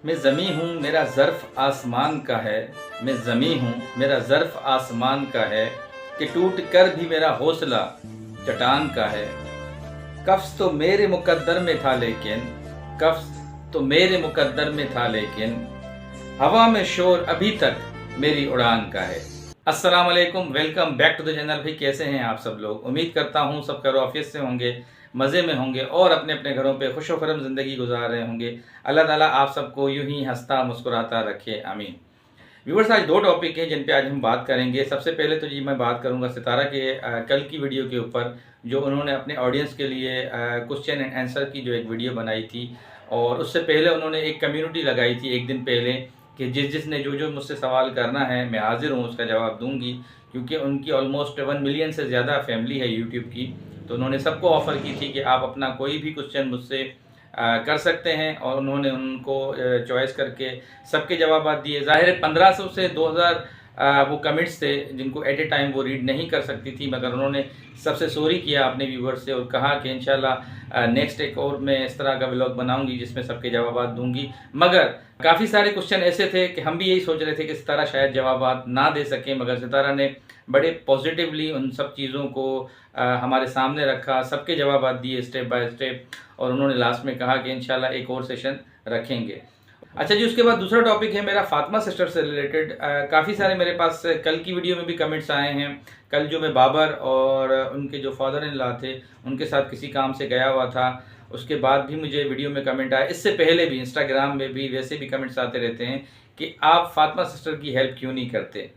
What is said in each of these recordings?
मैं ज़मी हूँ मेरा ज़र्फ़ आसमान का है। मैं ज़मी हूँ मेरा ज़र्फ़ आसमान का है कि टूट कर भी मेरा हौसला चट्टान का है। कफ्स तो मेरे मुक़द्दर में था लेकिन कफ्स तो मेरे मुक़द्दर में था लेकिन हवा में शोर अभी तक मेरी उड़ान का है। अस्सलाम वालेकुम, welcome back to the channel. भाई कैसे हैं आप सब लोग? उम्मीद करता हूँ सब खैर-ओ-आफ़ियत से होंगे, मज़े में होंगे और अपने अपने घरों पे खुश व खुर्रम ज़िंदगी गुजार रहे होंगे। अल्लाह ताला आप सबको यूं ही हंसता मुस्कुराता रखे, आमीन। व्यूअर्स, आज दो टॉपिक हैं जिन पे आज हम बात करेंगे। सबसे पहले तो जी मैं बात करूंगा सितारा के कल की वीडियो के ऊपर, जो उन्होंने अपने ऑडियंस के लिए क्वेश्चन एंड आंसर की जो एक वीडियो बनाई थी। और उससे पहले उन्होंने एक कम्युनिटी लगाई थी एक दिन पहले कि जिसने जो जो मुझसे सवाल करना है मैं हाजिर हूँ उसका जवाब दूंगी, क्योंकि उनकी ऑलमोस्ट 1 मिलियन से ज़्यादा फैमिली है यूट्यूब की। तो उन्होंने सबको ऑफ़र की थी कि आप अपना कोई भी क्वेश्चन मुझसे कर सकते हैं, और उन्होंने उनको चॉइस करके सबके जवाब दिए। ज़ाहिर है 1500 से 2000 वो कमेंट्स थे जिनको एट ए टाइम वो रीड नहीं कर सकती थी, मगर उन्होंने सबसे सॉरी किया अपने व्यूवर्स से और कहा कि इंशाल्लाह नेक्स्ट एक और मैं इस तरह का व्लॉग बनाऊंगी जिसमें सबके जवाब दूंगी। मगर काफ़ी सारे क्वेश्चन ऐसे थे कि हम भी यही सोच रहे थे कि सितारा शायद जवाब ना दे सकें, मगर सितारा ने बड़े पॉजिटिवली उन सब चीज़ों को हमारे सामने रखा, सबके जवाब दिए स्टेप बाय स्टेप, और उन्होंने लास्ट में कहा कि इंशाल्लाह एक और सेशन रखेंगे। अच्छा जी, उसके बाद दूसरा टॉपिक है मेरा फातिमा सिस्टर से रिलेटेड। काफ़ी सारे मेरे पास कल की वीडियो में भी कमेंट्स आए हैं। कल जो मैं बाबर और उनके जो फादर इन लॉ थे उनके साथ किसी काम से गया हुआ था, उसके बाद भी मुझे वीडियो में कमेंट आया। इससे पहले भी इंस्टाग्राम में भी वैसे भी कमेंट्स आते रहते हैं कि आप फातिमा सिस्टर की हेल्प क्यों नहीं करते,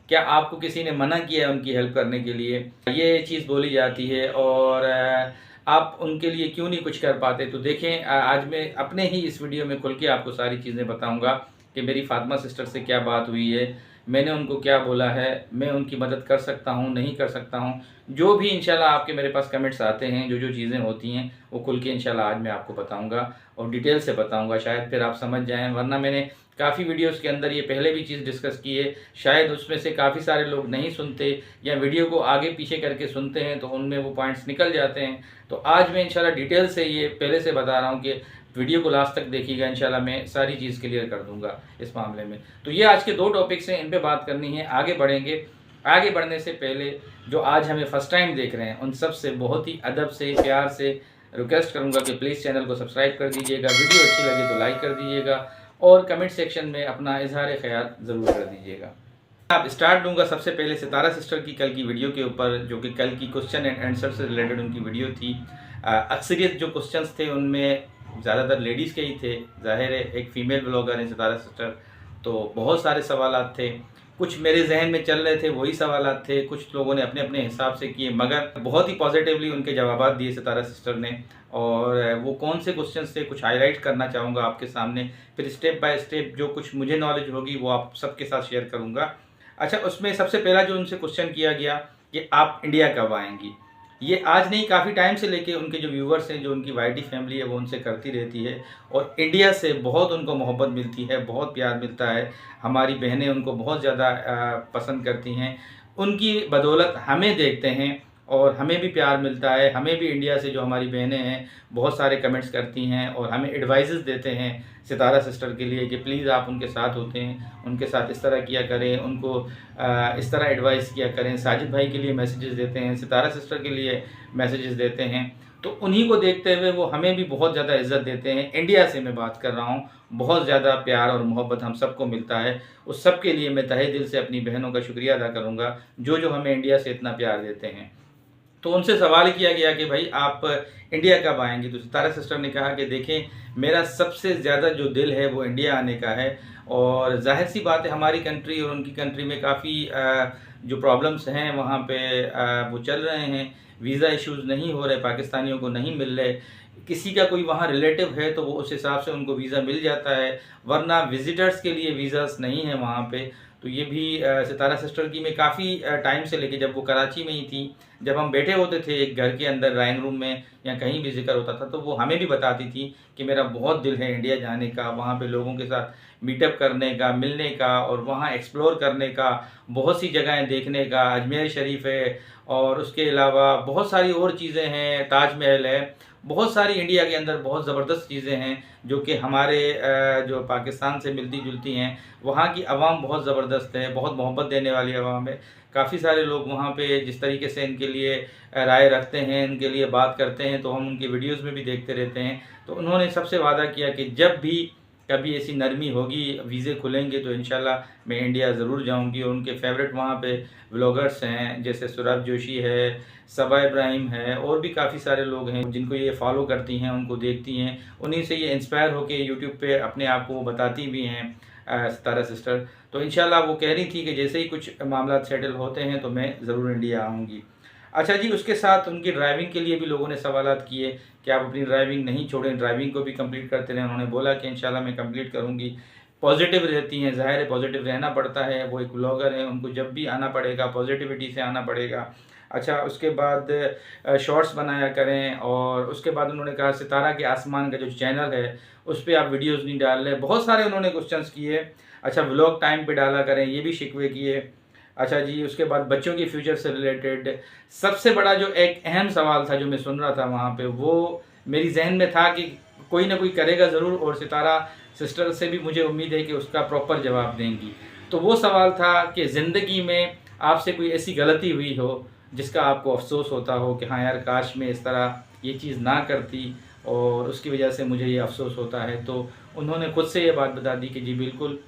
क्या आपको किसी ने मना किया है उनकी हेल्प करने के लिए, ये चीज़ बोली जाती है, और आप उनके लिए क्यों नहीं कुछ कर पाते। तो देखें, आज मैं अपने ही इस वीडियो में खुल के आपको सारी चीज़ें बताऊंगा कि मेरी फातिमा सिस्टर से क्या बात हुई है, मैंने उनको क्या बोला है, मैं उनकी मदद कर सकता हूँ नहीं कर सकता हूँ। जो भी इंशाल्लाह आपके मेरे पास कमेंट्स आते हैं, जो जो चीज़ें होती हैं वो खुल के इंशाल्लाह आज मैं आपको बताऊँगा और डिटेल से बताऊँगा, शायद फिर आप समझ जाएँ। वरना मैंने काफ़ी वीडियोस के अंदर ये पहले भी चीज़ डिस्कस की है, शायद उसमें से काफ़ी सारे लोग नहीं सुनते या वीडियो को आगे पीछे करके सुनते हैं तो उनमें वो पॉइंट्स निकल जाते हैं। तो आज मैं इंशाल्लाह डिटेल से ये पहले से बता रहा हूँ कि वीडियो को लास्ट तक देखिएगा, इंशाल्लाह मैं सारी चीज़ क्लियर कर दूंगा इस मामले में। तो ये आज के दो टॉपिक्स हैं, इन पे बात करनी है। आगे बढ़ेंगे। आगे बढ़ने से पहले जो आज हमें फर्स्ट टाइम देख रहे हैं उन सब से बहुत ही अदब से प्यार से रिक्वेस्ट करूंगा कि प्लीज़ चैनल को सब्सक्राइब कर दीजिएगा, वीडियो अच्छी लगे तो लाइक कर दीजिएगा और कमेंट सेक्शन में अपना इजहार ख्याल ज़रूर कर दीजिएगा। आप स्टार्ट दूंगा सबसे पहले सितारा सिस्टर की कल की वीडियो के ऊपर, जो कि कल की क्वेश्चन एंड आंसर से रिलेटेड उनकी वीडियो थी। अक्सरियत जो क्वेश्चंस थे उनमें ज़्यादातर लेडीज़ के ही थे। ज़ाहिर है एक फ़ीमेल ब्लॉगर हैं सितारा सिस्टर, तो बहुत सारे सवालात थे। कुछ मेरे जहन में चल रहे थे वही सवालात थे, कुछ लोगों ने अपने अपने हिसाब से किए, मगर बहुत ही पॉजिटिवली उनके जवाब दिए सितारा सिस्टर ने। और वो कौन से क्वेश्चंस थे कुछ हाईलाइट करना चाहूँगा आपके सामने, फिर स्टेप बाय स्टेप जो कुछ मुझे नॉलेज होगी वो आप सबके साथ शेयर करूँगा। अच्छा, उसमें सबसे पहला जो उनसे क्वेश्चन किया गया कि आप इंडिया कब आएंगी, ये आज नहीं काफ़ी टाइम से लेके उनके जो व्यूवर्स हैं, जो उनकी वाईटी फैमिली है वो उनसे करती रहती है, और इंडिया से बहुत उनको मोहब्बत मिलती है, बहुत प्यार मिलता है। हमारी बहनें उनको बहुत ज़्यादा पसंद करती हैं, उनकी बदौलत हमें देखते हैं और हमें भी प्यार मिलता है। हमें भी इंडिया से जो हमारी बहनें हैं बहुत सारे कमेंट्स करती हैं और हमें एडवाइजेस देते हैं सितारा सिस्टर के लिए कि प्लीज़ आप उनके साथ होते हैं, उनके साथ इस तरह किया करें, उनको इस तरह एडवाइस किया करें। साजिद भाई के लिए मैसेजेस देते हैं, सितारा सिस्टर के लिए मैसेजेस देते हैं। तो उन्हीं को देखते हुए वो हमें भी बहुत ज़्यादा इज़्ज़त देते हैं। इंडिया से मैं बात कर रहा हूँ, बहुत ज़्यादा प्यार और मोहब्बत हम सबको मिलता है। उस सब के लिए मैं तहे दिल से अपनी बहनों का शुक्रिया अदा करूँगा जो जो हमें इंडिया से इतना प्यार देते हैं। तो उनसे सवाल किया गया कि भाई आप इंडिया कब आएंगी, तो सितारा सिस्टर ने कहा कि देखें, मेरा सबसे ज़्यादा जो दिल है वो इंडिया आने का है। और जाहिर सी बात है हमारी कंट्री और उनकी कंट्री में काफ़ी जो प्रॉब्लम्स हैं वहाँ पे वो चल रहे हैं। वीज़ा इश्यूज़ नहीं हो रहे, पाकिस्तानियों को नहीं मिल रहे। किसी का कोई वहाँ रिलेटिव है तो वो उस हिसाब से उनको वीज़ा मिल जाता है, वरना विजिटर्स के लिए वीज़ास नहीं है वहाँ पे। तो ये भी सितारा सिस्टर की मैं काफ़ी टाइम से लेके, जब वो कराची में ही थी, जब हम बैठे होते थे एक घर के अंदर ड्राइंग रूम में या कहीं भी जिक्र होता था, तो वो हमें भी बताती थी कि मेरा बहुत दिल है इंडिया जाने का, वहाँ पे लोगों के साथ मीटअप करने का, मिलने का और वहाँ एक्सप्लोर करने का, बहुत सी जगहें देखने का। अजमेर शरीफ है और उसके अलावा बहुत सारी और चीज़ें हैं, ताज महल है, बहुत सारी इंडिया के अंदर बहुत ज़बरदस्त चीज़ें हैं जो कि हमारे जो पाकिस्तान से मिलती जुलती हैं। वहाँ की आवाम बहुत ज़बरदस्त है, बहुत मोहब्बत देने वाली आवाम है। काफ़ी सारे लोग वहाँ पे जिस तरीके से इनके लिए राय रखते हैं, इनके लिए बात करते हैं, तो हम उनकी वीडियोज़ में भी देखते रहते हैं। तो उन्होंने सबसे वादा किया कि जब भी कभी ऐसी नरमी होगी, वीज़े खुलेंगे, तो इंशाल्लाह मैं इंडिया ज़रूर जाऊंगी। और उनके फेवरेट वहाँ पे व्लॉगर्स हैं, जैसे सुरभ जोशी है, सबा इब्राहिम है, और भी काफ़ी सारे लोग हैं जिनको ये फॉलो करती हैं, उनको देखती हैं। उन्हीं से ये इंस्पायर होकर यूट्यूब पे अपने आप को वो बताती भी हैं, सितारा सिस्टर। तो इंशाल्लाह वो कह रही थी कि जैसे ही कुछ मामला सेटल होते हैं तो मैं ज़रूर इंडिया आऊँगी। अच्छा जी, उसके साथ उनकी ड्राइविंग के लिए भी लोगों ने सवालात किए कि आप अपनी ड्राइविंग नहीं छोड़ें, ड्राइविंग को भी कंप्लीट करते रहें। उन्होंने बोला कि इंशाल्लाह मैं कंप्लीट करूँगी। पॉजिटिव रहती हैं, ज़ाहिर है पॉजिटिव रहना पड़ता है, वो एक ब्लॉगर हैं, उनको जब भी आना पड़ेगा पॉजिटिविटी से आना पड़ेगा। अच्छा, उसके बाद शॉर्ट्स बनाया करें, और उसके बाद उन्होंने कहा सितारा के आसमान का जो चैनल है उस पर आप वीडियोज़ नहीं डाल रहे। बहुत सारे उन्होंने क्वेश्चंस किए। अच्छा, व्लॉग टाइम पे डाला करें, ये भी शिकवे किए। अच्छा जी, उसके बाद बच्चों के फ्यूचर से रिलेटेड सबसे बड़ा जो एक अहम सवाल था जो मैं सुन रहा था वहाँ पे, वो मेरी जहन में था कि कोई ना कोई करेगा ज़रूर, और सितारा सिस्टर से भी मुझे उम्मीद है कि उसका प्रॉपर जवाब देंगी। तो वो सवाल था कि ज़िंदगी में आपसे कोई ऐसी गलती हुई हो जिसका आपको अफसोस होता हो कि हाँ यार, काश मैं इस तरह ये चीज़ ना करती और उसकी वजह से मुझे ये अफसोस होता है। तो उन्होंने खुद से ये बात बता दी कि जी बिल्कुल,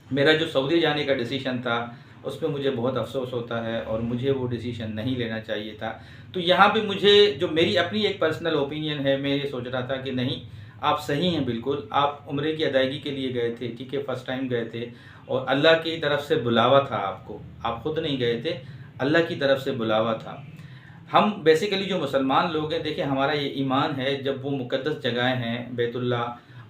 मेरा जो सऊदी जाने का डिसीजन था उसमें मुझे बहुत अफसोस होता है और मुझे वो डिसीजन नहीं लेना चाहिए था। तो यहाँ पे मुझे जो मेरी अपनी एक पर्सनल ओपिनियन है, मैं ये सोच रहा था कि नहीं, आप सही हैं बिल्कुल। आप उम्रे की अदायगी के लिए गए थे, ठीक है, फ़र्स्ट टाइम गए थे, और अल्लाह की तरफ से बुलावा था आपको, आप खुद नहीं गए थे, अल्लाह की तरफ से बुलावा था। हम बेसिकली जो मुसलमान लोग हैं, देखिए हमारा ये ईमान है, जब वो मुक़द्दस जगहें हैं बैतुल्ला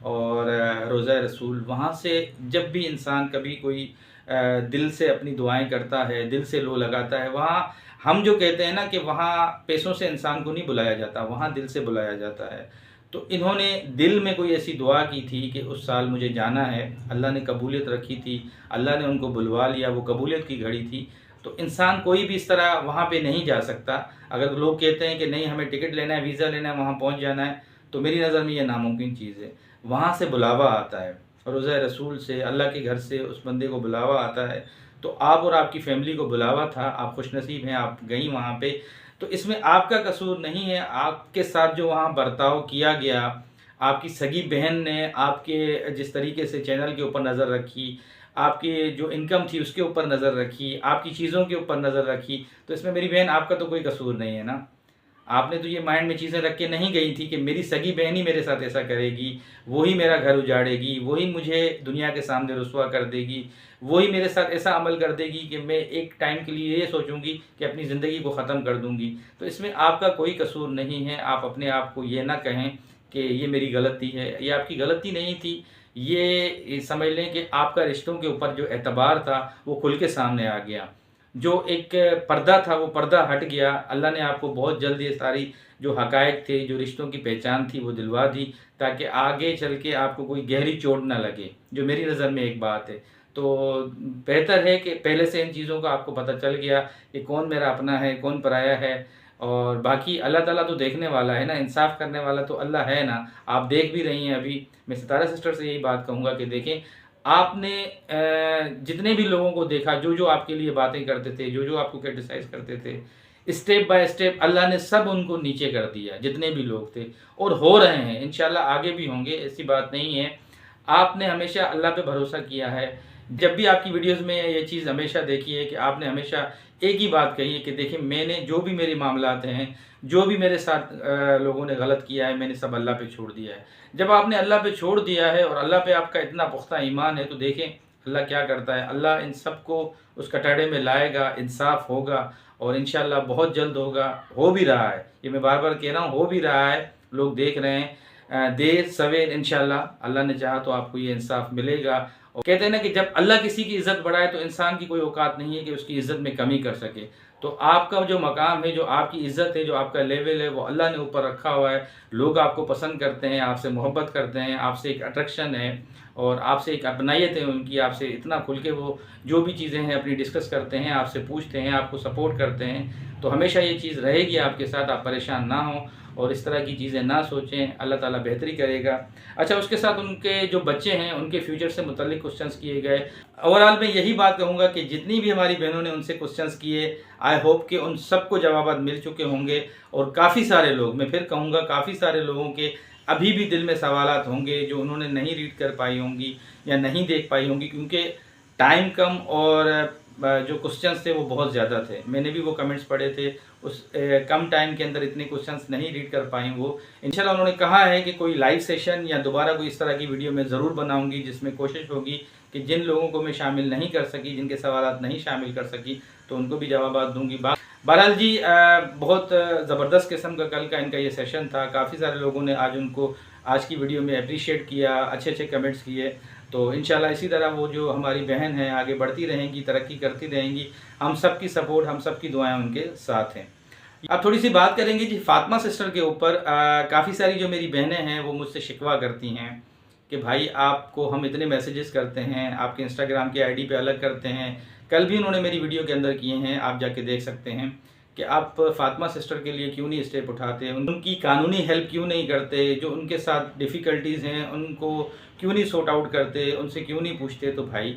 और रोज़ा रसूल, वहाँ से जब भी इंसान कभी कोई दिल से अपनी दुआएं करता है, दिल से लो लगाता है, वहाँ हम जो कहते हैं ना कि वहाँ पैसों से इंसान को नहीं बुलाया जाता, वहाँ दिल से बुलाया जाता है। तो इन्होंने दिल में कोई ऐसी दुआ की थी कि उस साल मुझे जाना है, अल्लाह ने कबूलियत रखी थी, अल्लाह ने उनको बुलवा लिया, वो कबूलियत की घड़ी थी। तो इंसान कोई भी इस तरह वहाँ पे नहीं जा सकता। अगर लोग कहते हैं कि नहीं, हमें टिकट लेना है, वीज़ा लेना है, वहाँ पहुँच जाना है, तो मेरी नज़र में ये नामुमकिन चीज़ है। वहाँ से बुलावा आता है, रोज़ा रसूल से, अल्लाह के घर से उस बंदे को बुलावा आता है। तो आप और आपकी फ़ैमिली को बुलावा था, आप खुशनसीब हैं, आप गई वहाँ पे। तो इसमें आपका कसूर नहीं है। आपके साथ जो वहाँ बर्ताव किया गया, आपकी सगी बहन ने आपके जिस तरीके से चैनल के ऊपर नज़र रखी, आपकी जो इनकम थी उसके ऊपर नज़र रखी, आपकी चीज़ों के ऊपर नज़र रखी, तो इसमें मेरी बहन आपका तो कोई कसूर नहीं है ना। आपने तो ये माइंड में चीज़ें रख के नहीं गई थी कि मेरी सगी बहन ही मेरे साथ ऐसा करेगी, वही मेरा घर उजाड़ेगी, वही मुझे दुनिया के सामने रुसवा कर देगी, वही मेरे साथ ऐसा अमल कर देगी कि मैं एक टाइम के लिए ये सोचूंगी कि अपनी ज़िंदगी को ख़त्म कर दूंगी। तो इसमें आपका कोई कसूर नहीं है। आप अपने आप को ये ना कहें कि ये मेरी गलती है, ये आपकी गलती नहीं थी। ये समझ लें कि आपका रिश्तों के ऊपर जो एतबार था वो खुल के सामने आ गया। जो एक पर्दा था वो पर्दा हट गया। अल्लाह ने आपको बहुत जल्द ये सारी जो हकायक थे, जो रिश्तों की पहचान थी, वो दिलवा दी, ताकि आगे चल के आपको कोई गहरी चोट ना लगे, जो मेरी नज़र में एक बात है। तो बेहतर है कि पहले से इन चीज़ों का आपको पता चल गया कि कौन मेरा अपना है, कौन पराया है। और बाकी अल्लाह ताला तो देखने वाला है ना, इंसाफ करने वाला तो अल्लाह है ना। आप देख भी रही हैं अभी। मैं सितारा सिस्टर से यही बात कहूँगा कि देखें, आपने जितने भी लोगों को देखा, जो जो आपके लिए बातें करते थे, जो जो आपको क्रिटिसाइज़ करते थे, स्टेप बाय स्टेप अल्लाह ने सब उनको नीचे कर दिया, जितने भी लोग थे, और हो रहे हैं, इंशाल्लाह आगे भी होंगे, ऐसी बात नहीं है। आपने हमेशा अल्लाह पे भरोसा किया है। जब भी आपकी वीडियोस में ये चीज़ हमेशा देखी है कि आपने हमेशा एक ही बात कही है कि देखिए, मैंने जो भी मेरे मामलात हैं, जो भी मेरे साथ लोगों ने गलत किया है, मैंने सब अल्लाह पे छोड़ दिया है। जब आपने अल्लाह पे छोड़ दिया है और अल्लाह पे आपका इतना पुख्ता ईमान है, तो देखें अल्लाह क्या करता है। अल्लाह इन सब को उस कटहरे में लाएगा, इंसाफ होगा, और इंशाल्लाह बहुत जल्द होगा। हो भी रहा है, ये मैं बार बार कह रहा हूँ, हो भी रहा है, लोग देख रहे हैं। देर सवेर इंशाल्लाह अल्लाह ने चाहा तो आपको ये इंसाफ मिलेगा। और कहते हैं ना कि जब अल्लाह किसी की इज़्ज़त बढ़ाए तो इंसान की कोई औकात नहीं है कि उसकी इज़्ज़त में कमी कर सके। तो आपका जो मकाम है, जो आपकी इज़्ज़त है, जो आपका लेवल है, वो अल्लाह ने ऊपर रखा हुआ है। लोग आपको पसंद करते हैं, आपसे मोहब्बत करते हैं, आपसे एक अट्रैक्शन है। और आपसे एक अपनायत है उनकी, आपसे इतना खुल के वो जो भी चीज़ें हैं अपनी डिस्कस करते हैं, आपसे पूछते हैं, आपको सपोर्ट करते हैं। तो हमेशा ये चीज़ रहेगी आपके साथ, आप परेशान ना हों और इस तरह की चीज़ें ना सोचें, अल्लाह ताला बेहतरी करेगा। अच्छा, उसके साथ उनके जो बच्चे हैं उनके फ्यूचर से मुतल्लिक क्वेश्चंस किए गए। ओवरऑल मैं यही बात कहूँगा कि जितनी भी हमारी बहनों ने उनसे क्वेश्चंस किए, आई होप कि उन सबको जवाब मिल चुके होंगे। और काफ़ी सारे लोग, मैं फिर कहूँगा काफ़ी सारे लोगों के अभी भी दिल में सवालात होंगे जो उन्होंने नहीं रीड कर पाई होंगी या नहीं देख पाई होंगी, क्योंकि टाइम कम और जो क्वेश्चंस थे वो बहुत ज़्यादा थे। मैंने भी वो कमेंट्स पढ़े थे, उस कम टाइम के अंदर इतने क्वेश्चंस नहीं रीड कर पाई वो। इंशाल्लाह उन्होंने कहा है कि कोई लाइव सेशन या दोबारा कोई इस तरह की वीडियो मैं ज़रूर बनाऊंगी, जिसमें कोशिश होगी कि जिन लोगों को मैं शामिल नहीं कर सकी, जिनके सवालात नहीं शामिल कर सकी, तो उनको भी जवाब दूंगी। बहरहाल जी, बहुत ज़बरदस्त किस्म का कल का इनका ये सेशन था। काफ़ी सारे लोगों ने आज उनको आज की वीडियो में अप्रिशिएट किया, अच्छे अच्छे कमेंट्स किए। तो इंशाल्लाह इसी तरह वो जो हमारी बहन है आगे बढ़ती रहेंगी, तरक्की करती रहेंगी। हम सब की सपोर्ट, हम सब की दुआएं उनके साथ हैं। अब थोड़ी सी बात करेंगे जी फातिमा सिस्टर के ऊपर। काफ़ी सारी जो मेरी बहनें हैं वो मुझसे शिकवा करती हैं कि भाई आपको हम इतने मैसेजेस करते हैं, आपके इंस्टाग्राम की आईडी पे अलग करते हैं। कल भी उन्होंने मेरी वीडियो के अंदर किए हैं, आप जाके देख सकते हैं कि आप फातिमा सिस्टर के लिए क्यों नहीं स्टेप उठाते, उनकी कानूनी हेल्प क्यों नहीं करते, जो उनके साथ डिफ़िकल्टीज़ हैं उनको क्यों नहीं सॉर्ट आउट करते, उनसे क्यों नहीं पूछते। तो भाई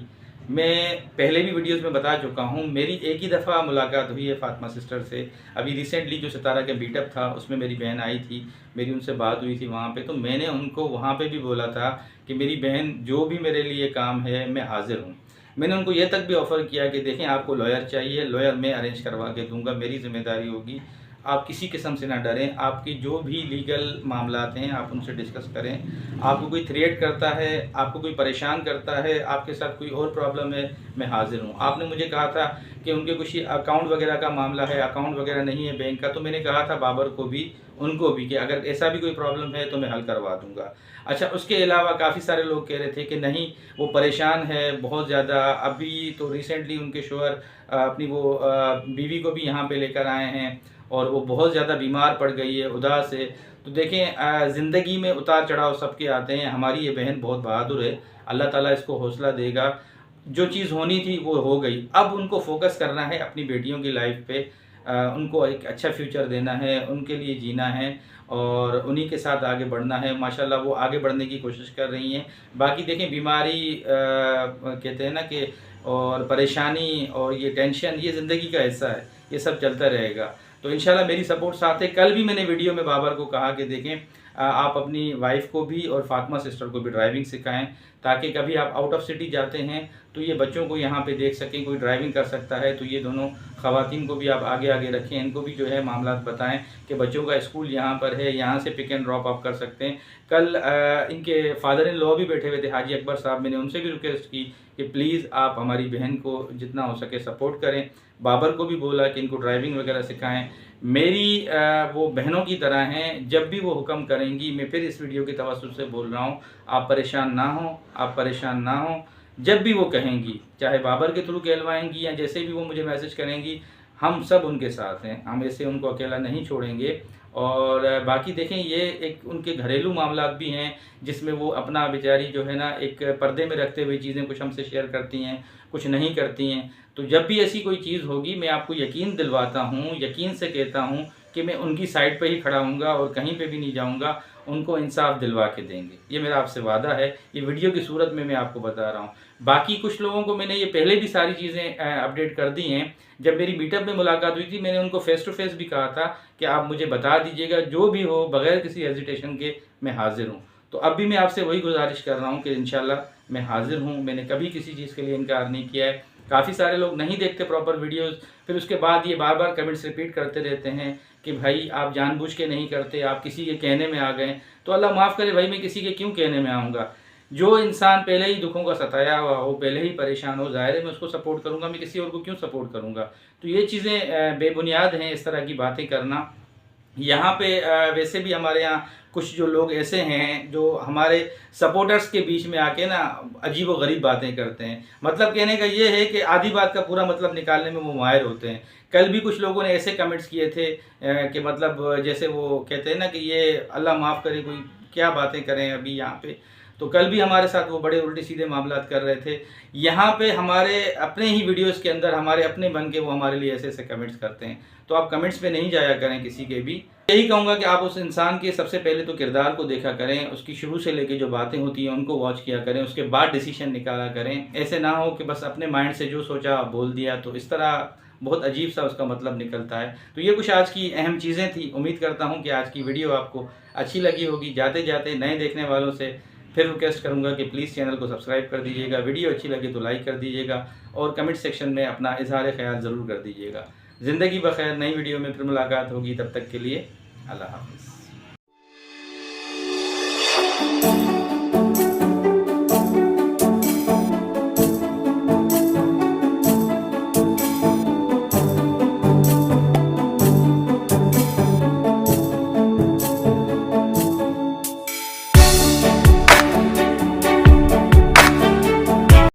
मैं पहले भी वीडियोस में बता चुका हूँ, मेरी एक ही दफ़ा मुलाकात हुई है फातिमा सिस्टर से। अभी रिसेंटली जो सितारा का मीटअप था उसमें मेरी बहन आई थी, मेरी उनसे बात हुई थी वहाँ पे। तो मैंने उनको वहाँ पे भी बोला था कि मेरी बहन जो भी मेरे लिए काम है मैं हाज़िर हूँ। मैंने उनको ये तक भी ऑफ़र किया कि देखें आपको लॉयर चाहिए, लॉयर मैं अरेंज करवा के दूँगा, मेरी ज़िम्मेदारी होगी। आप किसी किस्म से ना डरें, आपकी जो भी लीगल मामलात हैं आप उनसे डिस्कस करें। आपको कोई थ्रेट करता है, आपको कोई परेशान करता है, आपके साथ कोई और प्रॉब्लम है, मैं हाज़िर हूँ। आपने मुझे कहा था कि उनके कुछ अकाउंट वगैरह का मामला है, अकाउंट वगैरह नहीं है बैंक का, तो मैंने कहा था बाबर को भी, उनको भी, कि अगर ऐसा भी कोई प्रॉब्लम है तो मैं हल करवा दूँगा। अच्छा, उसके अलावा काफ़ी सारे लोग कह रहे थे कि नहीं वो परेशान है बहुत ज़्यादा। अभी तो रिसेंटली उनके शोहर अपनी वो बीवी को भी यहाँ पे लेकर आए हैं और वो बहुत ज़्यादा बीमार पड़ गई है, उदास है। तो देखें ज़िंदगी में उतार चढ़ाव सबके आते हैं। हमारी ये बहन बहुत बहादुर है, अल्लाह ताला इसको हौसला देगा। जो चीज़ होनी थी वो हो गई, अब उनको फोकस करना है अपनी बेटियों की लाइफ पे। उनको एक अच्छा फ्यूचर देना है, उनके लिए जीना है और उन्हीं के साथ आगे बढ़ना है। माशाल्लाह वो आगे बढ़ने की कोशिश कर रही हैं। बाकी देखें बीमारी कहते हैं ना कि और परेशानी और ये टेंशन ये ज़िंदगी का हिस्सा है, ये सब चलता रहेगा। तो इंशाल्लाह मेरी सपोर्ट साथ है। कल भी मैंने वीडियो में बाबर को कहा कि देखें आप अपनी वाइफ को भी और फातिमा सिस्टर को भी ड्राइविंग सिखाएं, ताकि कभी आप आउट ऑफ सिटी जाते हैं तो ये बच्चों को यहाँ पे देख सकें, कोई ड्राइविंग कर सकता है तो ये दोनों ख़वातीन को भी आप आगे आगे रखें, इनको भी जो है मामलात बताएं कि बच्चों का स्कूल यहाँ पर है, यहाँ से पिक एंड ड्रॉप आप कर सकते हैं। कल इनके फादर इन लॉ भी बैठे हुए थे, हाजी अकबर साहब, मैंने उनसे भी रिक्वेस्ट की कि प्लीज़ आप हमारी बहन को जितना हो सके सपोर्ट करें। बाबर को भी बोला कि इनको ड्राइविंग वगैरह सिखाएं। मेरी वो बहनों की तरह हैं, जब भी वो हुक्म करेंगी, मैं फिर इस वीडियो के तवज्जुह से बोल रहा हूँ, आप परेशान ना हो, आप परेशान ना हो। जब भी वो कहेंगी, चाहे बाबर के थ्रू कहलवाएंगी या जैसे भी वो मुझे मैसेज करेंगी, हम सब उनके साथ हैं, हम ऐसे उनको अकेला नहीं छोड़ेंगे। और बाकी देखें ये एक उनके घरेलू मामला भी हैं जिसमें वो अपना बेचारी जो है ना एक पर्दे में रखते हुए चीज़ें कुछ हमसे शेयर करती हैं, कुछ नहीं करती हैं। तो जब भी ऐसी कोई चीज़ होगी मैं आपको यकीन दिलवाता हूँ, यकीन से कहता हूँ कि मैं उनकी साइड पे ही खड़ा हूँगा और कहीं पे भी नहीं जाऊँगा, उनको इंसाफ दिलवा के देंगे। ये मेरा आपसे वादा है, ये वीडियो की सूरत में मैं आपको बता रहा हूँ। बाकी कुछ लोगों को मैंने ये पहले भी सारी चीज़ें अपडेट कर दी हैं। जब मेरी मीटअप में मुलाकात हुई थी मैंने उनको फेस टू फेस भी कहा था कि आप मुझे बता दीजिएगा, जो भी हो बग़ैर किसी हेजिटेशन के मैं हाज़िर हूँ। तो अब भी मैं आपसे वही गुजारिश कर रहा हूँ कि इंशाल्लाह मैं हाज़िर हूँ। मैंने कभी किसी चीज़ के लिए इनकार नहीं किया है। काफ़ी सारे लोग नहीं देखते प्रॉपर वीडियोस, फिर उसके बाद ये बार बार कमेंट्स रिपीट करते रहते हैं कि भाई आप जानबूझ के नहीं करते, आप किसी के कहने में आ गए। तो अल्लाह माफ़ करे भाई, मैं किसी के क्यों कहने में आऊँगा। जो इंसान पहले ही दुखों का सताया हुआ हो, पहले ही परेशान हो, ज़ाहिर है मैं उसको सपोर्ट करूँगा, मैं किसी और को क्यों सपोर्ट करूँगा। तो ये चीज़ें बेबुनियाद हैं, इस तरह की बातें करना। यहाँ पे वैसे भी हमारे यहाँ कुछ जो लोग ऐसे हैं जो हमारे सपोर्टर्स के बीच में आके ना अजीब व गरीब बातें करते हैं। मतलब कहने का ये है कि आधी बात का पूरा मतलब निकालने में वो माहिर होते हैं। कल भी कुछ लोगों ने ऐसे कमेंट्स किए थे कि मतलब जैसे वो कहते हैं ना कि ये अल्लाह माफ़ करे, कोई क्या बातें करें अभी यहाँ पे। तो कल भी हमारे साथ वो बड़े उल्टे सीधे मामलात कर रहे थे। यहाँ पे हमारे अपने ही वीडियोस के अंदर हमारे अपने बन के वो हमारे लिए ऐसे ऐसे कमेंट्स करते हैं। तो आप कमेंट्स पे नहीं जाया करें किसी के भी। यही कहूँगा कि आप उस इंसान के सबसे पहले तो किरदार को देखा करें, उसकी शुरू से लेके जो बातें होती हैं उनको वॉच किया करें, उसके बाद डिसीजन निकाला करें। ऐसे ना हो कि बस अपने माइंड से जो सोचा बोल दिया, तो इस तरह बहुत अजीब सा उसका मतलब निकलता है। तो ये कुछ आज की अहम चीज़ें थी। उम्मीद करता हूँ कि आज की वीडियो आपको अच्छी लगी होगी। जाते जाते नए देखने वालों से फिर रिक्वेस्ट करूँगा कि प्लीज़ चैनल को सब्सक्राइब कर दीजिएगा, वीडियो अच्छी लगे तो लाइक कर दीजिएगा और कमेंट सेक्शन में अपना इजहार ख्याल ज़रूर कर दीजिएगा। ज़िंदगी बखैर, नई वीडियो में फिर मुलाकात होगी। तब तक के लिए अल्लाह हाफ़िज़।